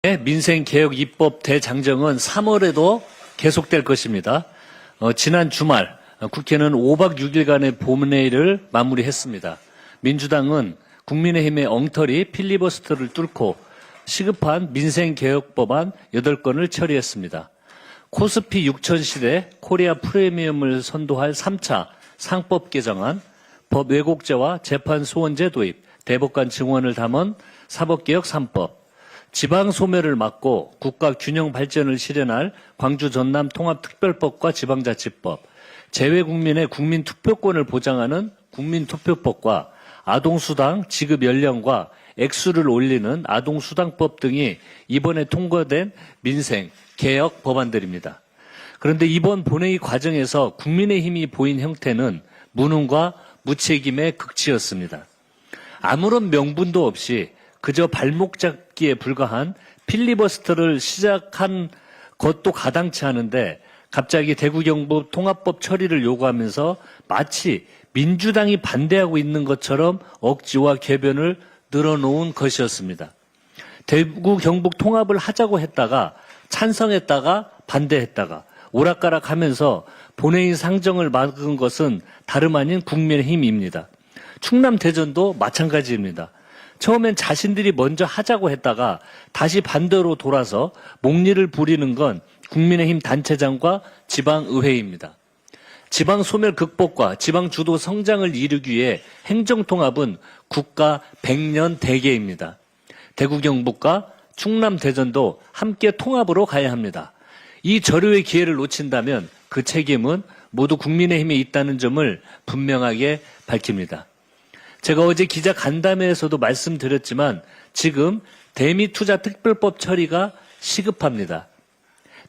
민생개혁 입법 대장정은 3월에도 계속될 것입니다. 지난 주말 국회는 5박 6일간의 본회의를 마무리했습니다. 민주당은 국민의힘의 엉터리 필리버스터를 뚫고 시급한 민생개혁법안 8건을 처리했습니다. 코스피 6000 시대 코리아 프리미엄을 선도할 3차 상법 개정안, 법 왜곡죄와 재판 소원제 도입, 대법관 증언을 담은 사법개혁 3법, 지방 소멸을 막고 국가 균형 발전을 실현할 광주 전남 통합특별법과 지방자치법, 재외국민의 국민투표권을 보장하는 국민투표법과 아동수당 지급 연령과 액수를 올리는 아동수당법 등이 이번에 통과된 민생 개혁 법안들입니다. 그런데 이번 본회의 과정에서 국민의힘이 보인 형태는 무능과 무책임의 극치였습니다. 아무런 명분도 없이 그저 발목 잡기에 불과한 필리버스터를 시작한 것도 가당치 않은데 갑자기 대구 경북 통합법 처리를 요구하면서 마치 민주당이 반대하고 있는 것처럼 억지와 궤변을 늘어놓은 것이었습니다. 대구 경북 통합을 하자고 했다가 찬성했다가 반대했다가 오락가락하면서 본회의 상정을 막은 것은 다름 아닌 국민의힘입니다. 충남 대전도 마찬가지입니다. 처음엔 자신들이 먼저 하자고 했다가 다시 반대로 돌아서 목리를 부리는 건 국민의힘 단체장과 지방의회입니다. 지방 소멸 극복과 지방 주도 성장을 이루기 위해 행정통합은 국가 100년 대계입니다. 대구 경북과 충남 대전도 함께 통합으로 가야 합니다. 이 절호의 기회를 놓친다면 그 책임은 모두 국민의힘에 있다는 점을 분명하게 밝힙니다. 제가 어제 기자 간담회에서도 말씀드렸지만 지금 대미투자특별법 처리가 시급합니다.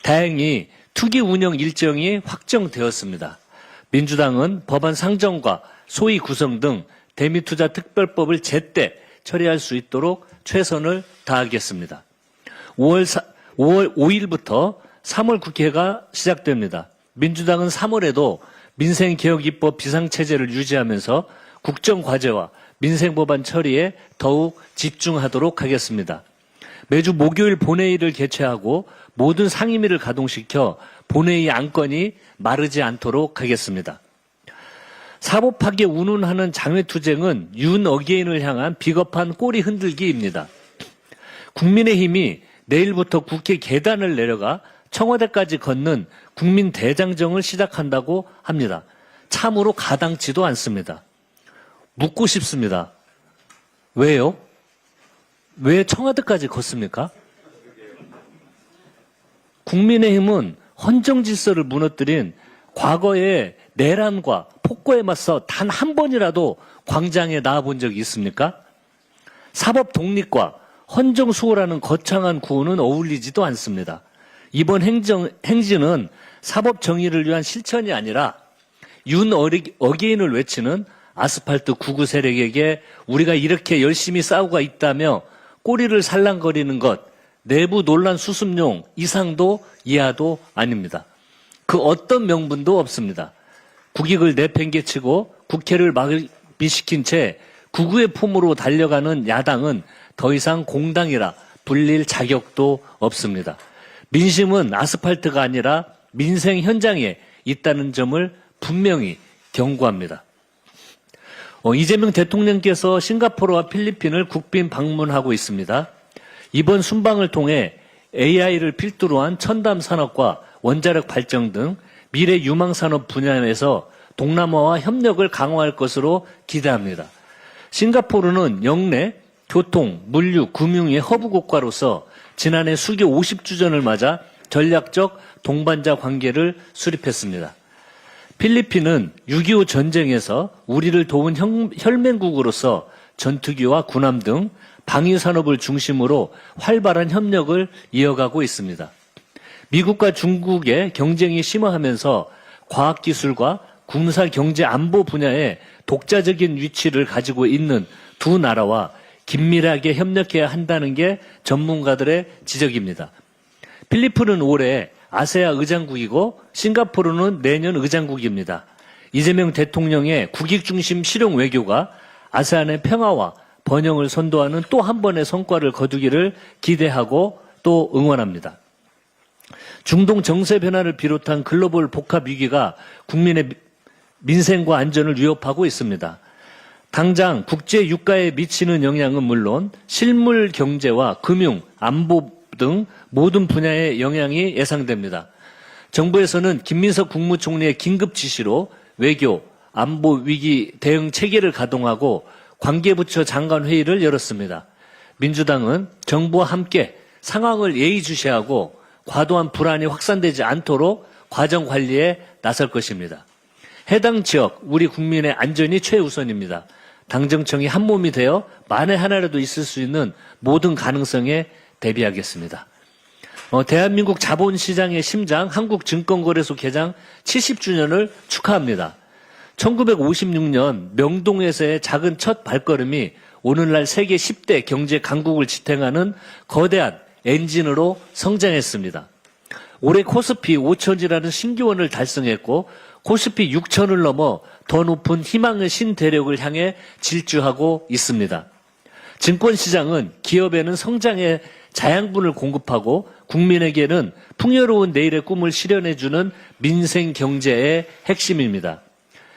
다행히 투기 운영 일정이 확정되었습니다. 민주당은 법안 상정과 소위 구성 등 대미투자특별법을 제때 처리할 수 있도록 최선을 다하겠습니다. 5월 5일부터 3월 국회가 시작됩니다. 민주당은 3월에도 민생개혁 입법 비상체제를 유지하면서 국정과제와 민생법안 처리에 더욱 집중하도록 하겠습니다. 매주 목요일 본회의를 개최하고 모든 상임위를 가동시켜 본회의 안건이 마르지 않도록 하겠습니다. 사법하게 운운하는 장외투쟁은 윤 어게인을 향한 비겁한 꼬리 흔들기입니다. 국민의힘이 내일부터 국회 계단을 내려가 청와대까지 걷는 국민대장정을 시작한다고 합니다. 참으로 가당치도 않습니다. 묻고 싶습니다. 왜요? 왜 청와대까지 걷습니까? 국민의힘은 헌정질서를 무너뜨린 과거의 내란과 폭거에 맞서 단 한 번이라도 광장에 나와본 적이 있습니까? 사법 독립과 헌정수호라는 거창한 구호는 어울리지도 않습니다. 이번 행진은 사법 정의를 위한 실천이 아니라 윤 어게인을 외치는 아스팔트 구구 세력에게 우리가 이렇게 열심히 싸우고 있다며 꼬리를 살랑거리는 것, 내부 논란 수습용 이상도 이하도 아닙니다. 그 어떤 명분도 없습니다. 국익을 내팽개치고 국회를 마비시킨 채 구구의 품으로 달려가는 야당은 더 이상 공당이라 불릴 자격도 없습니다. 민심은 아스팔트가 아니라 민생 현장에 있다는 점을 분명히 경고합니다. 이재명 대통령께서 싱가포르와 필리핀을 국빈 방문하고 있습니다. 이번 순방을 통해 AI를 필두로 한 첨단 산업과 원자력 발전 등 미래 유망 산업 분야에서 동남아와 협력을 강화할 것으로 기대합니다. 싱가포르는 영내 교통, 물류, 금융의 허브 국가로서 지난해 수교 50주년을 맞아 전략적 동반자 관계를 수립했습니다. 필리핀은 6.25 전쟁에서 우리를 도운 혈맹국으로서 전투기와 군함 등 방위산업을 중심으로 활발한 협력을 이어가고 있습니다. 미국과 중국의 경쟁이 심화하면서 과학기술과 군사 경제 안보 분야에 독자적인 위치를 가지고 있는 두 나라와 긴밀하게 협력해야 한다는 게 전문가들의 지적입니다. 필리핀은 올해 아세아 의장국이고 싱가포르는 내년 의장국입니다. 이재명 대통령의 국익중심 실용 외교가 아세안의 평화와 번영을 선도하는 또 한 번의 성과를 거두기를 기대하고 또 응원합니다. 중동 정세 변화를 비롯한 글로벌 복합 위기가 국민의 민생과 안전을 위협하고 있습니다. 당장 국제 유가에 미치는 영향은 물론 실물 경제와 금융, 안보 등 모든 분야의 영향이 예상됩니다. 정부에서는 김민석 국무총리의 긴급 지시로 외교, 안보 위기 대응 체계를 가동하고 관계부처 장관 회의를 열었습니다. 민주당은 정부와 함께 상황을 예의주시하고 과도한 불안이 확산되지 않도록 과정 관리에 나설 것입니다. 해당 지역, 우리 국민의 안전이 최우선입니다. 당정청이 한몸이 되어 만에 하나라도 있을 수 있는 모든 가능성에 대비하겠습니다. 대한민국 자본시장의 심장 한국증권거래소 개장 70주년을 축하합니다. 1956년 명동에서의 작은 첫 발걸음이 오늘날 세계 10대 경제 강국을 지탱하는 거대한 엔진으로 성장했습니다. 올해 코스피 5천이라는 신기원을 달성했고 코스피 6천을 넘어 더 높은 희망의 신대륙을 향해 질주하고 있습니다. 증권시장은 기업에는 성장의 자양분을 공급하고 국민에게는 풍요로운 내일의 꿈을 실현해주는 민생경제의 핵심입니다.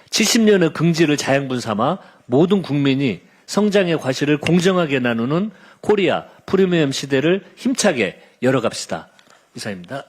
70년의 긍지를 자양분 삼아 모든 국민이 성장의 과실을 공정하게 나누는 코리아 프리미엄 시대를 힘차게 열어갑시다. 이상입니다.